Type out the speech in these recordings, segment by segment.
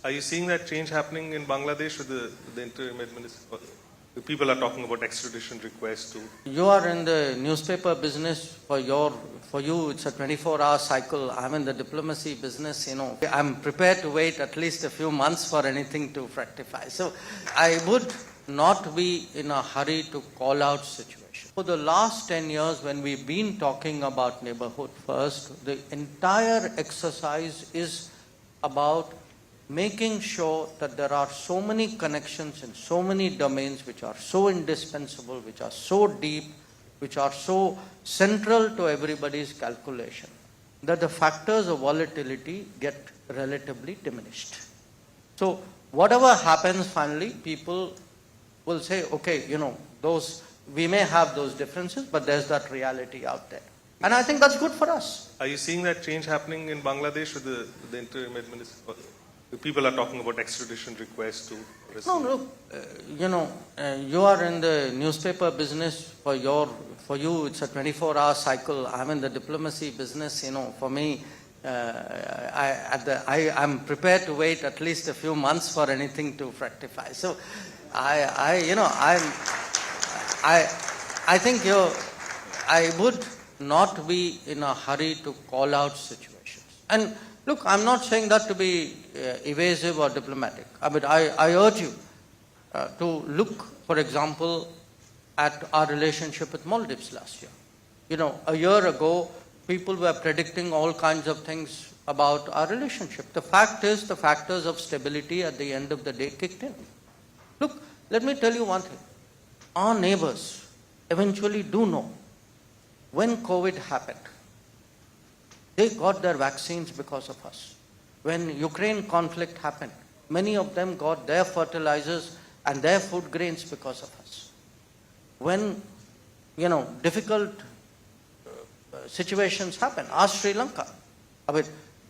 Are you seeing that change happening in Bangladesh with the interim administration? People are talking about extradition requests too. You are in the newspaper business. For you, it's a 24-hour cycle. I'm in the diplomacy business. I'm prepared to wait at least a few months for anything to fructify. So I would not be in a hurry to call out situations. For the last 10 years, when we've been talking about neighborhood first, the entire exercise is about making sure that there are so many connections in so many domains which are so indispensable, which are so deep, which are so central to everybody's calculation, that the factors of volatility get relatively diminished. So whatever happens finally, people will say, okay, we may have those differences, but there's that reality out there. And I think that's good for us. Are you seeing that change happening in Bangladesh with the interim administration? People are talking about extradition requests too. No, look, you are in the newspaper business. For you, it's a 24-hour cycle. I'm in the diplomacy business. For me, I'm prepared to wait at least a few months for anything to fructify. So, I think I would not be in a hurry to call out situations. And look, I'm not saying that to be evasive or diplomatic. I urge you to look, for example, at our relationship with Maldives last year. A year ago, people were predicting all kinds of things about our relationship. The fact is, the factors of stability at the end of the day kicked in. Look, let me tell you one thing. Our neighbors eventually do know when COVID happened, they got their vaccines because of us. When Ukraine conflict happened, many of them got their fertilizers and their food grains because of us. When, difficult situations happen, ask Sri Lanka.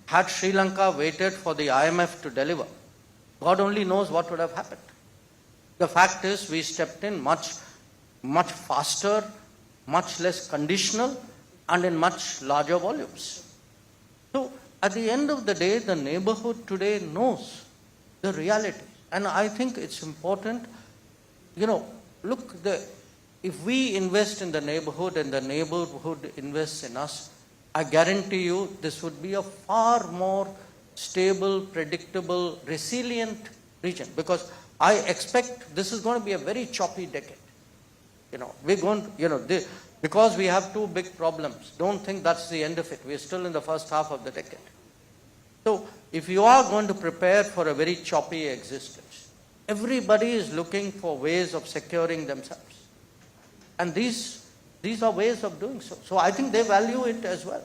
Had Sri Lanka waited for the IMF to deliver, God only knows what would have happened. The fact is, we stepped in much faster, much less conditional, and in much larger volumes. So, at the end of the day, the neighborhood today knows the reality. And I think it's important, look, if we invest in the neighborhood and the neighborhood invests in us, I guarantee you this would be a far more stable, predictable, resilient region. Because I expect this is going to be a very choppy decade. We're going to, because we have two big problems, don't think that's the end of it. We're still in the first half of the decade. So, if you are going to prepare for a very choppy existence, everybody is looking for ways of securing themselves. And these are ways of doing so. So, I think they value it as well.